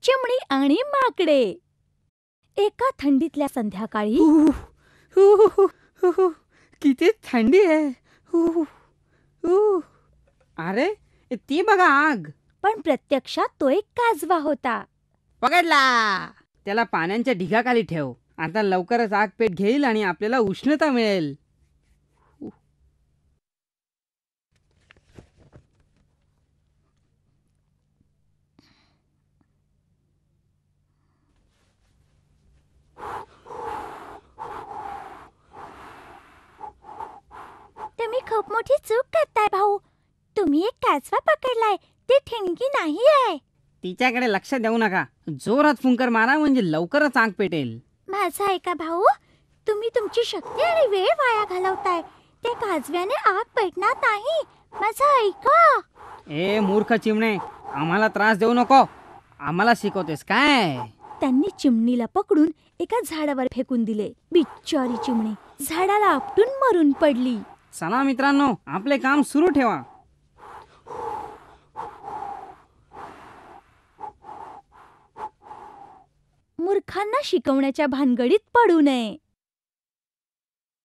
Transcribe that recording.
चिमणी आणि माकडे. एका थंडीतल्या संध्याकाळी किती थंडी आहे. अरे ती बघा आग. पण प्रत्यक्षात तो एक काजवा होता. पकडला. त्याला पाण्याच्या ढिगाखाली ठेव. आता लवकरच आग पेट घेईल आणि आपल्याला उष्णता मिळेल. तुम्ही खूप मोठी चूक करताय भाऊ. तुम्ही एक काजवा पकडलाय. ते ठिणगी नाही आहे. तिच्याकडे लक्ष देऊ नका. जोरात फुंकर मारा म्हणजे लवकरच आग पेटेल. माझा ऐका भाऊ, तुम्ही तुमची शक्ती आणि वेळ वाया घालवताय. त्या काजव्याने आग पेटणार नाही. माझा ऐका. ए मूर्ख चिमणे, आम्हाला त्रास देऊ नको. आम्हाला शिकवतेस काय? त्यांनी चिमणीला पकडून एका झाडावर फेकून दिले. बिचारी चिमणी झाडाला आपटून मरून पडली. चला मित्रांनो, आपले काम सुरू ठेवा. मूर्खांना शिकवण्याच्या भानगडीत पडू नये.